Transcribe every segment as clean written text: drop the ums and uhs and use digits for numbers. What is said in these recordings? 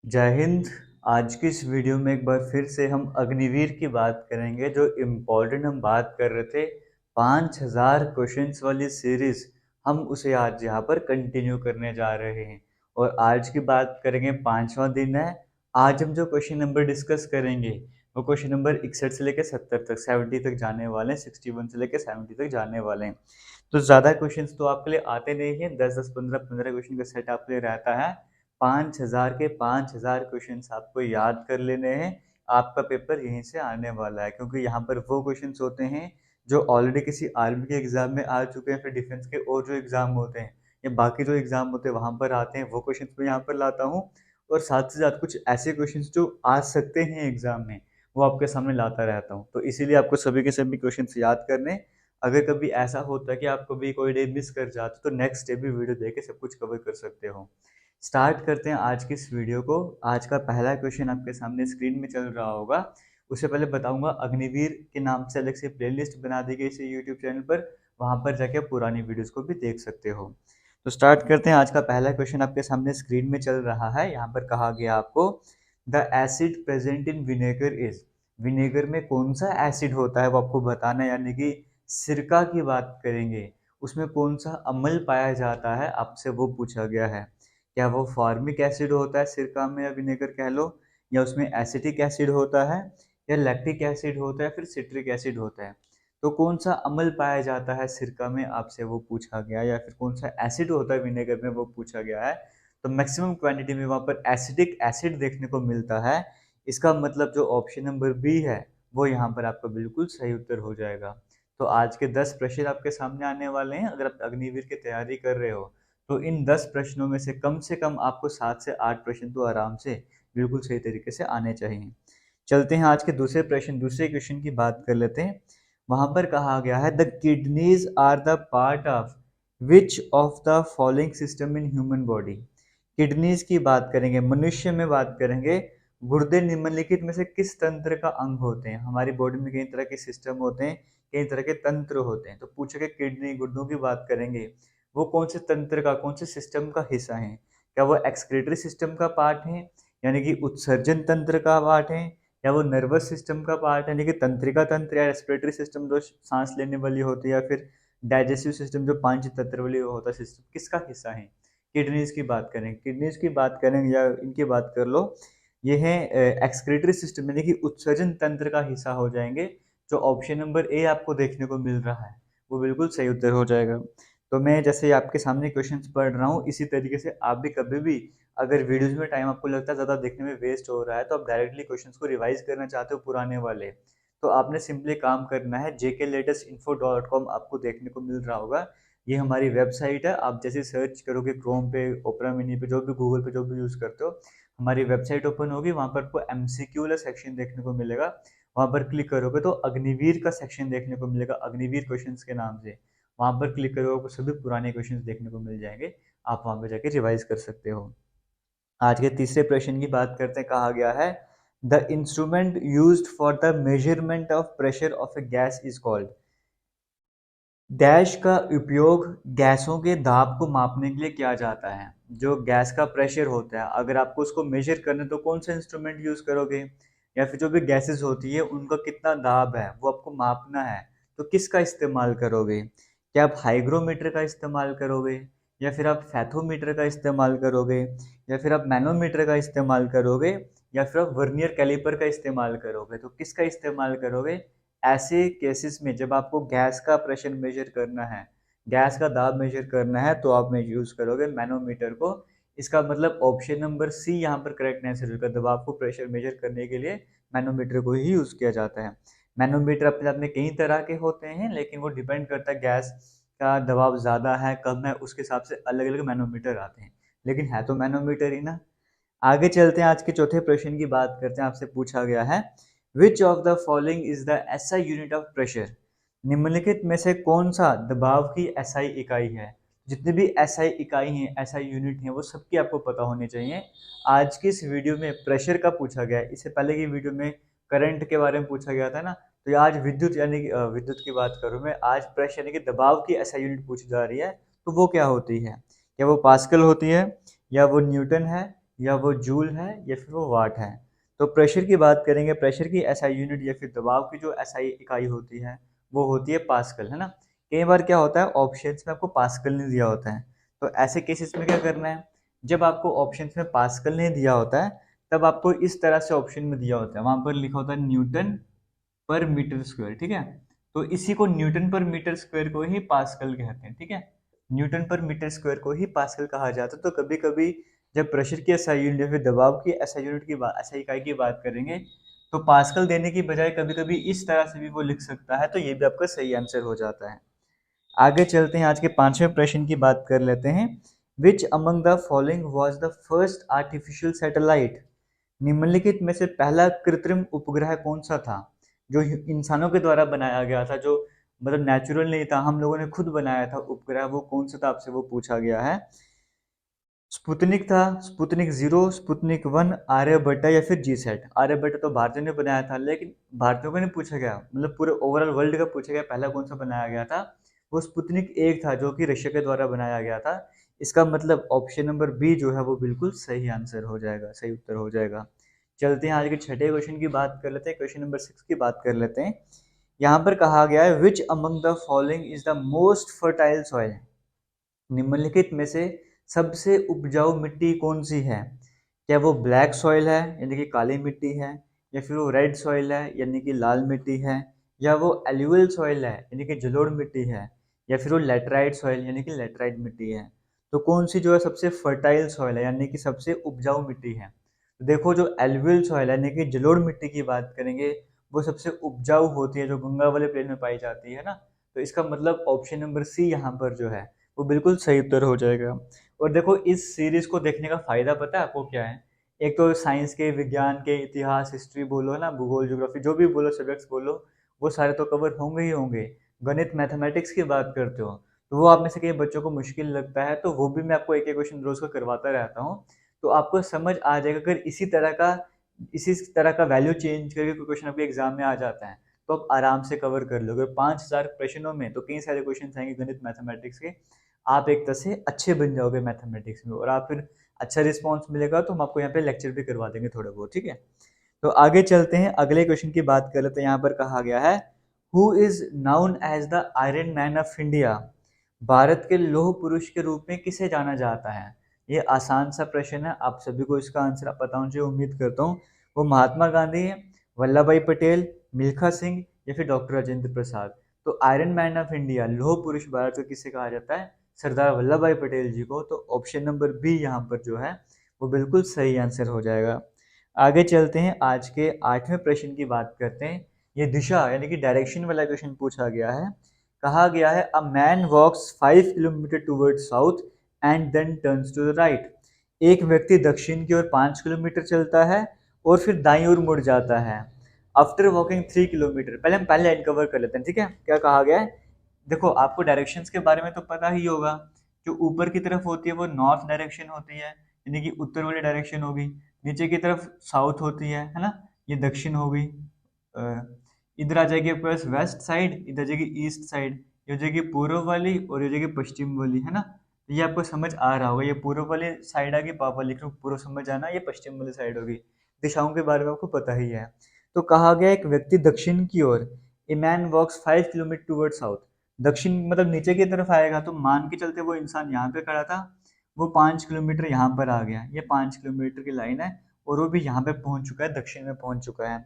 जय हिंद। आज की इस वीडियो में एक बार फिर से हम अग्निवीर की बात करेंगे। जो इम्पोर्टेंट हम बात कर रहे थे 5000 क्वेश्चंस वाली सीरीज, हम उसे आज यहाँ पर कंटिन्यू करने जा रहे हैं। और आज की बात करेंगे, पांचवा दिन है। आज हम जो क्वेश्चन नंबर डिस्कस करेंगे वो क्वेश्चन नंबर 61 से लेकर 70 तक, 70 तक जाने वाले हैं, 61 से लेकर 70 तक जाने वाले हैं। तो ज़्यादा क्वेश्चंस तो आपके लिए आते नहीं हैं, 10-10, 15-15 क्वेश्चन का सेट आपके लिए रहता है। 5000 के 5000 क्वेश्चंस आपको याद कर लेने हैं। आपका पेपर यहीं से आने वाला है, क्योंकि यहाँ पर वो क्वेश्चंस होते हैं जो ऑलरेडी किसी आर्मी के एग्जाम में आ चुके हैं, फिर डिफेंस के और जो एग्जाम होते हैं या बाकी जो एग्जाम होते हैं वहां पर आते हैं, वो क्वेश्चंस मैं यहाँ पर लाता हूँ। और साथ से साथ कुछ ऐसे क्वेश्चंस जो आ सकते हैं एग्जाम में, वो आपके सामने लाता रहता हूँ। तो इसीलिए आपको सभी के सभी क्वेश्चंस याद करने। अगर कभी ऐसा होता है कि आप कभी कोई डे मिस कर जाते तो नेक्स्ट डे भी वीडियो देख के सब कुछ कवर कर सकते हो। स्टार्ट करते हैं आज की इस वीडियो को। आज का पहला क्वेश्चन आपके सामने स्क्रीन में चल रहा होगा। उससे पहले बताऊंगा, अग्निवीर के नाम से अलग से प्लेलिस्ट बना दी गई इसे यूट्यूब चैनल पर, वहां पर जाके पुरानी वीडियोस को भी देख सकते हो। तो स्टार्ट करते हैं। आज का पहला क्वेश्चन आपके सामने स्क्रीन में चल रहा है। यहाँ पर कहा गया आपको, the acid present in vinegar is. Vinegar में कौन सा एसिड होता है वो आपको बताना है, यानी कि सिरका की बात करेंगे। उसमें कौन सा अम्ल पाया जाता है, आपसे वो पूछा गया है। क्या वो फॉर्मिक एसिड होता है सिरका में, या विनेगर कह लो, या उसमें एसिटिक एसिड होता है, या लैक्टिक एसिड होता है, फिर सिट्रिक एसिड होता है। तो कौन सा अम्ल पाया जाता है सिरका में, आपसे वो पूछा गया, या फिर कौन सा एसिड होता है विनेगर में, वो पूछा गया है। तो मैक्सिमम क्वांटिटी में वहां पर एसिडिक एसिड देखने को मिलता है। इसका मतलब जो ऑप्शन नंबर बी है वो यहाँ पर आपका बिल्कुल सही उत्तर हो जाएगा। तो आज के 10 प्रश्न आपके सामने आने वाले हैं। अगर आप अग्निवीर की तैयारी कर रहे हो तो इन 10 प्रश्नों में से कम आपको 7 से 8 प्रश्न तो आराम से बिल्कुल सही तरीके से आने चाहिए। चलते हैं आज के दूसरे प्रश्न, दूसरे क्वेश्चन की बात कर लेते हैं। वहां पर कहा गया है, the kidneys are the part of which of the following system in human body. Kidneys की बात करेंगे, मनुष्य में बात करेंगे। गुर्दे निम्नलिखित में से किस तंत्र का अंग होते हैं। हमारी बॉडी में कई तरह के सिस्टम होते हैं, कई तरह के तंत्र होते हैं। तो पूछेगा किडनी, गुर्दों की बात करेंगे, वो कौन से तंत्र का, कौन से सिस्टम का हिस्सा है। क्या वो एक्सक्रीटरी सिस्टम का पार्ट है, यानी कि उत्सर्जन तंत्र का पार्ट है, या वो नर्वस सिस्टम का पार्ट है, यानी कि तंत्रिका तंत्र, या रेस्पिरेटरी सिस्टम जो सांस लेने वाली होती है, या फिर डाइजेस्टिव सिस्टम जो पांच तंत्र वाली होता है सिस्टम, किसका हिस्सा है। किडनीज की बात करें, किडनीज की बात करेंगे, या इनकी बात कर लो, ये है एक्सक्रीटरी सिस्टम, यानी कि उत्सर्जन तंत्र का हिस्सा हो जाएंगे। जो ऑप्शन नंबर ए आपको देखने को मिल रहा है वो बिल्कुल सही उत्तर हो जाएगा। तो मैं जैसे आपके सामने क्वेश्चंस पढ़ रहा हूँ, इसी तरीके से आप भी कभी भी, अगर वीडियोज में टाइम आपको लगता है ज़्यादा देखने में वेस्ट हो रहा है, तो आप डायरेक्टली क्वेश्चंस को रिवाइज करना चाहते हो पुराने वाले, तो आपने सिंपली काम करना है, jklatestinfo.com आपको देखने को मिल रहा होगा। ये हमारी वेबसाइट है। आप जैसे सर्च करोगे क्रोम पे, ओपरा मिनी पे, जो भी गूगल पे जो भी यूज़ करते हो, हमारी वेबसाइट ओपन होगी, वहाँ पर आपको एमसीक्यू वाला सेक्शन देखने को मिलेगा। वहाँ पर क्लिक करोगे तो अग्निवीर का सेक्शन देखने को मिलेगा, अग्निवीर क्वेश्चंस के नाम से। वहाँ पर क्लिक करोगे आपको सभी पुराने क्वेश्चंस देखने को मिल जाएंगे। आप वहाँ पे जाके रिवाइज कर सकते हो। आज के तीसरे प्रश्न की बात करते हैं। कहा गया है, the instrument used for the measurement of pressure of A gas is called. Dash का उपयोग गैसों के दाब को मापने के लिए किया जाता है। जो गैस का प्रेशर होता है, अगर आपको उसको मेजर करना है तो कौन सा इंस्ट्रूमेंट यूज करोगे, या फिर जो भी गैसेस होती है उनका कितना दाब है वो आपको मापना है, तो किसका इस्तेमाल करोगे। क्या आप हाइग्रोमीटर का इस्तेमाल करोगे, या फिर आप फैथोमीटर का इस्तेमाल करोगे, या फिर आप मैनोमीटर का इस्तेमाल करोगे, या फिर आप वर्नियर कैलिपर का इस्तेमाल करोगे। तो किसका इस्तेमाल करोगे ऐसे केसेस में, जब आपको गैस का प्रेशर मेजर करना है, गैस का दाब मेजर करना है, तो आप में यूज करोगे मैनोमीटर को। इसका मतलब ऑप्शन नंबर सी यहाँ पर करेक्ट आंसर होगा। दबाव को प्रेशर मेजर करने के लिए मैनोमीटर को ही यूज किया जाता है। मैनोमीटर अपने आप में कई तरह के होते हैं, लेकिन वो डिपेंड करता है गैस का दबाव ज्यादा है कम है, उसके हिसाब से अलग अलग मैनोमीटर आते हैं, लेकिन है तो मैनोमीटर ही ना। आगे चलते हैं, आज के चौथे प्रश्न की बात करते हैं। आपसे पूछा गया है, which of the following is the SI unit of pressure. निम्नलिखित में से कौन सा दबाव की एसआई इकाई है। जितनी भी एसआई इकाई हैं, एसआई यूनिट हैं, वो सबकी आपको पता होनी चाहिए। आज की इस वीडियो में प्रेशर का पूछा गया है, इससे पहले की वीडियो में करंट के बारे में पूछा गया था ना। तो ये आज विद्युत, यानी कि विद्युत की बात करूँ मैं, आज प्रेशर यानी कि दबाव की एसआई यूनिट पूछी जा रही है। तो वो क्या होती है, क्या वो पास्कल होती है, या वो न्यूटन है, या वो जूल है या फिर वो वाट है। तो प्रेशर की बात करेंगे, प्रेशर की एसआई यूनिट या फिर दबाव की जो एसआई इकाई होती है वो होती है पास्कल, है ना। कई बार क्या होता है ऑप्शंस में आपको पास्कल नहीं दिया होता है, तो ऐसे केसेस में क्या करना है, जब आपको ऑप्शंस में पास्कल नहीं दिया होता है तब आपको इस तरह से ऑप्शन में दिया होता है, वहां पर लिखा होता है न्यूटन पर मीटर स्क्वायर, ठीक है। तो इसी को न्यूटन पर मीटर स्क्वायर को ही पास्कल कहते हैं, ठीक है। न्यूटन पर मीटर स्क्वायर को ही पास्कल कहा जाता है। तो कभी कभी जब प्रेशर की एसआई यूनिट या फिर दबाव की एसआई यूनिट की बात, एसआई इकाई की बात करेंगे, तो पास्कल देने की बजाय कभी कभी इस तरह से भी वो लिख सकता है, तो ये भी आपका सही आंसर हो जाता है। आगे चलते हैं, आज के 5वें प्रश्न की बात कर लेते हैं। Which among the following was the first artificial satellite. निम्नलिखित में से पहला कृत्रिम उपग्रह कौन सा था जो इंसानों के द्वारा बनाया गया था, जो मतलब नेचुरल नहीं था, हम लोगों ने खुद बनाया था उपग्रह, वो कौन सा था आपसे वो पूछा गया है। स्पुतनिक था, स्पुतनिक 0, स्पुतनिक 1, आर्यभट्टा या फिर जीसैट। आर्यभट्टा तो भारतीयों ने बनाया था, लेकिन भारतीयों को नहीं पूछा गया, मतलब पूरे ओवरऑल वर्ल्ड का पूछा गया पहला कौन सा बनाया गया था। वो स्पुतनिक 1 था जो कि रशिया के द्वारा बनाया गया था। इसका मतलब ऑप्शन नंबर बी जो है वो बिल्कुल सही आंसर हो जाएगा, सही उत्तर हो जाएगा। चलते हैं आज के छठे क्वेश्चन की बात कर लेते हैं, क्वेश्चन नंबर 6 की बात कर लेते हैं। यहाँ पर कहा गया है which among the following is the most fertile soil. निम्नलिखित में से सबसे उपजाऊ मिट्टी कौन सी है। क्या वो ब्लैक सॉइल है यानी कि काली मिट्टी है, या फिर वो रेड सॉइल है यानी कि लाल मिट्टी है, या वो एल्यूवियल सॉइल है यानी कि जलोढ़ मिट्टी है, या फिर वो लेटराइट सॉइल यानी कि लेटराइट मिट्टी है। तो कौन सी जो है सबसे फर्टाइल सॉइल है यानी कि सबसे उपजाऊ मिट्टी है। तो देखो जो एल्यूवियल सॉइल है यानी कि जलोढ़ मिट्टी की बात करेंगे, वो सबसे उपजाऊ होती है, जो गंगा वाले प्लेन में पाई जाती है ना। तो इसका मतलब ऑप्शन नंबर सी यहाँ पर जो है वो बिल्कुल सही उत्तर हो जाएगा। और देखो इस सीरीज को देखने का फायदा पता है आपको क्या है। एक तो साइंस के, विज्ञान के, इतिहास, हिस्ट्री बोलो ना, भूगोल, ज्योग्राफी, जो भी बोलो सब्जेक्ट्स बोलो, वो सारे तो कवर होंगे ही होंगे। गणित, मैथमेटिक्स की बात करते हो तो वो आप में से कई बच्चों को मुश्किल लगता है, तो वो भी मैं आपको एक एक क्वेश्चन रोज का करवाता रहता हूँ। तो आपको समझ आ जाएगा। अगर इसी तरह का वैल्यू चेंज करके कोई क्वेश्चन आपके एग्जाम में आ जाता है तो आप आराम से कवर कर लोगे। 5000 प्रश्नों में तो कई सारे क्वेश्चन आएंगे गणित, मैथमेटिक्स के। आप एक तरह से अच्छे बन जाओगे मैथमेटिक्स में, और आप फिर अच्छा रिस्पॉन्स मिलेगा तो हम आपको यहाँ पे लेक्चर भी करवा देंगे थोड़ा बहुत, ठीक है। तो आगे चलते हैं, अगले क्वेश्चन की बात कर लेते हैं। यहाँ पर कहा गया है who is known as the iron man of India. Bharat के लौह पुरुष के रूप में किसे जाना जाता है। ये आसान सा प्रश्न है, आप सभी को इसका आंसर पता होना चाहिए, उम्मीद करता हूँ। वो महात्मा गांधी है, वल्लभ भाई पटेल, मिल्खा सिंह या फिर डॉक्टर राजेंद्र प्रसाद। तो आयरन मैन ऑफ इंडिया, लौह पुरुष भारत को किसे कहा जाता है, सरदार वल्लभ भाई पटेल जी को। तो ऑप्शन नंबर बी यहाँ पर जो है वो बिल्कुल सही आंसर हो जाएगा। आगे चलते हैं, आज के 8वें प्रश्न की बात करते हैं। ये दिशा यानी कि डायरेक्शन वाला क्वेश्चन पूछा गया है। कहा गया है a man walks 5 kilometre toward south and then turns to the right. एक व्यक्ति दक्षिण की ओर 5 किलोमीटर चलता है और फिर दाईं ओर मुड़ जाता है। आफ्टर वॉकिंग 3 किलोमीटर, पहले हम पहले लाइन कवर कर लेते हैं, ठीक है। क्या कहा गया है, देखो आपको डायरेक्शंस के बारे में तो पता ही होगा। जो ऊपर की तरफ होती है वो नॉर्थ डायरेक्शन होती है, यानी कि उत्तर वाली डायरेक्शन होगी। नीचे की तरफ साउथ होती है ना, ये दक्षिण हो गई। इधर आ जाएगी आपके पास वेस्ट साइड, इधर जाएगी ईस्ट साइड, ये हो जाएगी पूर्व वाली और ये हो जाएगी पश्चिम वाली, है ना। तो ये आपको समझ आ रहा होगा, ये पूर्व वाली साइड आ गई, पापा लिख रहा हूँ पूर्व समझ आना, ये पश्चिम वाली साइड होगी। दिशाओं के बारे में आपको पता ही है। तो कहा गया एक व्यक्ति दक्षिण की ओर, a man walks 5 kilometre toward south. दक्षिण मतलब नीचे की तरफ आएगा, तो मान के चलते वो इंसान यहाँ पे खड़ा था, वो 5 किलोमीटर यहाँ पर आ गया, ये 5 किलोमीटर की लाइन है, और वो भी यहाँ पे पहुंच चुका है, दक्षिण में पहुंच चुका है।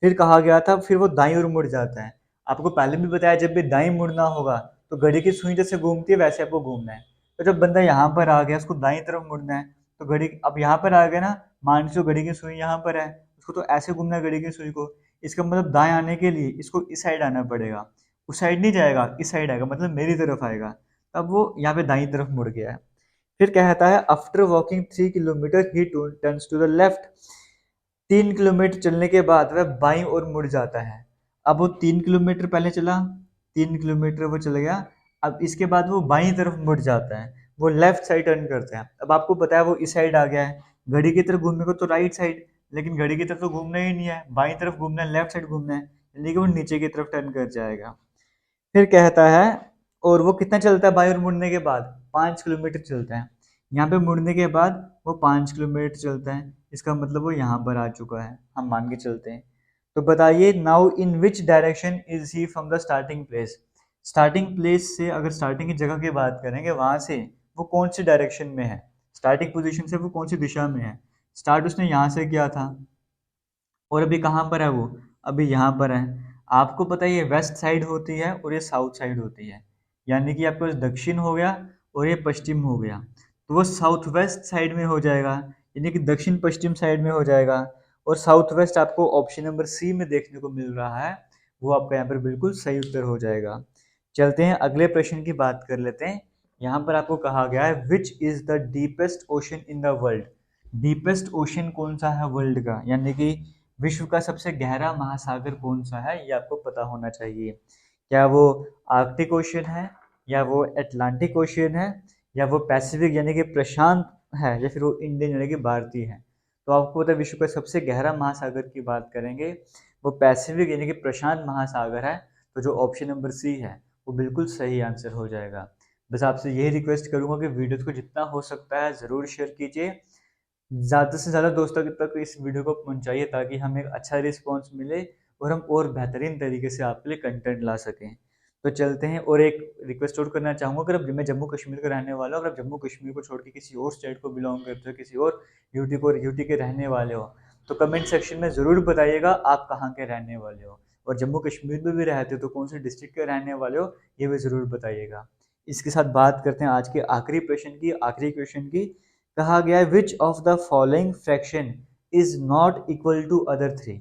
फिर कहा गया था फिर वो दाईं ओर मुड़ जाता है। आपको पहले भी बताया जब भी दाईं मुड़ना होगा तो घड़ी की सुई जैसे घूमती है वैसे आपको घूमना है। तो जब बंदा यहाँ पर आ गया, उसको दाईं तरफ मुड़ना है, तो घड़ी अब यहाँ पर आ गया ना, मान लो घड़ी की सुई यहाँ पर है, उसको तो ऐसे घूमना है घड़ी की सुई को। इसका मतलब दाएं आने के लिए इसको इस साइड आना पड़ेगा, उस साइड नहीं जाएगा, इस साइड आएगा, मतलब मेरी तरफ आएगा। तब वो यहाँ पे दाईं तरफ मुड़ गया है। फिर कहता है after walking 3 kilometre he turns to the left. 3 kilometre चलने के बाद वह बाईं ओर मुड़ जाता है। अब वो 3 किलोमीटर पहले चला, 3 किलोमीटर वो चल गया, अब इसके बाद वो बाईं तरफ मुड़ जाता है, वो लेफ्ट साइड टर्न करता है। अब आपको पता है वो इस साइड आ गया है, घड़ी की तरफ घूमने को तो राइट साइड, लेकिन घड़ी की तरफ तो घूमना ही नहीं है, बाईं तरफ घूमना है, लेफ्ट साइड घूमना है, यानी कि वो नीचे की तरफ टर्न कर जाएगा। फिर कहता है और वो कितना चलता है बाईं ओर मुड़ने के बाद, 5 किलोमीटर चलता है। यहाँ पे मुड़ने के बाद वो 5 किलोमीटर चलता है, इसका मतलब वो यहाँ पर आ चुका है, हम मान के चलते हैं। तो बताइए now in which direction is he from the starting place. Starting place से अगर स्टार्टिंग की जगह की बात करेंगे, वहां से वो कौन सी डायरेक्शन में है, स्टार्टिंग पोजीशन से वो कौन सी दिशा में है। स्टार्ट उसने यहाँ से किया था और अभी कहाँ पर है वो, अभी यहाँ पर है। आपको पता है ये वेस्ट साइड होती है और ये साउथ साइड होती है, यानी कि आपके पास दक्षिण हो गया और ये पश्चिम हो गया, तो वो साउथ वेस्ट साइड में हो जाएगा, यानी कि दक्षिण पश्चिम साइड में हो जाएगा। और साउथ वेस्ट आपको ऑप्शन नंबर सी में देखने को मिल रहा है, वो आपका यहाँ पर बिल्कुल सही उत्तर हो जाएगा। चलते हैं अगले प्रश्न की बात कर लेते हैं। यहाँ पर आपको कहा गया है which is the deepest ocean in the world. Deepest ocean कौन सा है वर्ल्ड का, यानी कि विश्व का सबसे गहरा महासागर कौन सा है, ये आपको पता होना चाहिए। क्या वो आर्कटिक ओशन है, या वो अटलांटिक ओशन है, या वो पैसिफिक यानी कि प्रशांत है, या फिर वो इंडियन यानी कि भारतीय है। तो आपको पता है विश्व का सबसे गहरा महासागर की बात करेंगे, वो पैसिफिक यानी कि प्रशांत महासागर है। तो जो ऑप्शन नंबर सी है वो बिल्कुल सही आंसर हो जाएगा। बस आपसे यही रिक्वेस्ट करूंगा कि वीडियो को जितना हो सकता है ज़रूर शेयर कीजिए, ज़्यादा से ज़्यादा दोस्तों तक इस वीडियो को पहुंचाइए, ताकि हमें एक अच्छा रिस्पांस मिले और हम और बेहतरीन तरीके से आपके लिए कंटेंट ला सकें। तो चलते हैं, और एक रिक्वेस्ट और करना चाहूँगा, अगर मैं जम्मू कश्मीर का रहने वाला हूँ, अगर आप जम्मू कश्मीर को छोड़ के किसी और स्टेट को बिलोंग करते हो, किसी और यूटी के रहने वाले हो, तो कमेंट सेक्शन में ज़रूर बताइएगा आप कहाँ के रहने वाले हो, और जम्मू कश्मीर में भी रहते हो तो कौन से डिस्ट्रिक्ट के रहने वाले हो, ये भी ज़रूर बताइएगा। इसके साथ बात करते हैं आज के आखिरी प्रश्न की, आखिरी क्वेश्चन की। कहा गया है which of the following fraction is not equal to other three.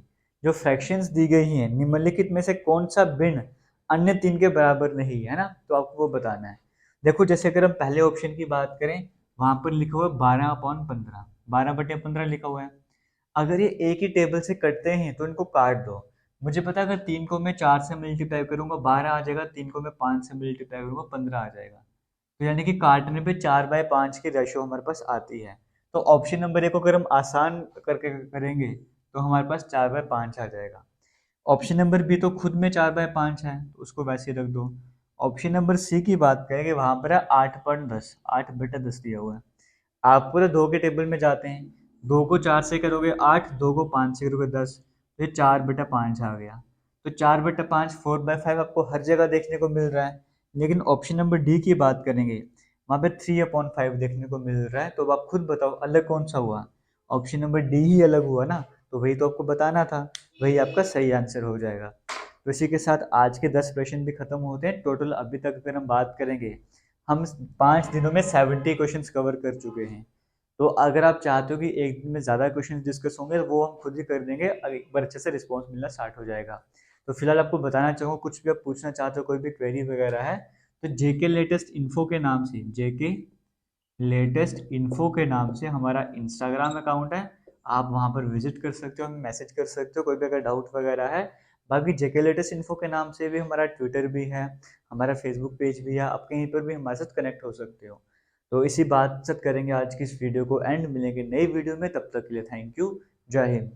जो फ्रैक्शंस दी गई हैं निम्नलिखित में से कौन सा भिन्न अन्य तीन के बराबर नहीं है ना, तो आपको वो बताना है। देखो जैसे अगर हम पहले ऑप्शन की बात करें, वहां पर लिखा हुआ है 12/15, 12/15 लिखा हुआ है। अगर ये एक ही टेबल से कटते हैं तो इनको काट दो। मुझे पता है अगर 3 को मैं 4 से मल्टीप्लाई करूंगा 12 आ जाएगा, 3 को मैं 5 से मल्टीप्लाई करूंगा 15 आ जाएगा। तो यानी कि काटने पे 4/5 की रेशो हमारे पास आती है। तो ऑप्शन नंबर ए को अगर हम आसान करके करेंगे तो हमारे पास 4/5 आ जाएगा। ऑप्शन नंबर बी तो खुद में 4/5 है, तो उसको वैसे ही रख दो। ऑप्शन नंबर सी की बात करेंगे, वहां पर है 8/10, 8/10 दिया हुआ है। आप पूरे दो के टेबल में जाते हैं, दो को 4 से करोगे 8, दो को 5 से करोगे 10, तो ये 4/5 आ गया। तो 4/5 4/5 आपको हर जगह देखने को मिल रहा है। लेकिन ऑप्शन नंबर डी की बात करेंगे, वहाँ पे 3/5 देखने को मिल रहा है। तो अब आप खुद बताओ अलग कौन सा हुआ। ऑप्शन नंबर डी ही अलग हुआ ना, तो वही तो आपको बताना था, वही आपका सही आंसर हो जाएगा। तो इसी के साथ आज के 10 प्रश्न भी खत्म होते हैं। टोटल अभी तक अगर हम बात करेंगे, हम 5 दिनों में 70 क्वेश्चन कवर कर चुके हैं। तो अगर आप चाहते हो कि एक दिन में ज़्यादा क्वेश्चन डिस्कस होंगे, वो हम खुद ही कर देंगे, एक बार अच्छे से रिस्पॉन्स मिलना स्टार्ट हो जाएगा। तो फिलहाल आपको बताना चाहूँगा, कुछ भी आप पूछना चाहते हो, कोई भी क्वेरी वगैरह है, तो जेके लेटेस्ट इन्फो के नाम से, जेके लेटेस्ट इन्फो के नाम से हमारा इंस्टाग्राम अकाउंट है। आप वहाँ पर विजिट कर सकते हो, हमें मैसेज कर सकते हो कोई भी अगर डाउट वगैरह है। बाकी जेके लेटेस्ट इन्फो के नाम से भी हमारा ट्विटर भी है, हमारा फेसबुक पेज भी है, आप कहीं पर भी हमारे साथ कनेक्ट हो सकते हो। तो इसी बात से करेंगे आज की इस वीडियो को एंड, मिलेंगे नई वीडियो में, तब तक के लिए थैंक यू, जय हिंद।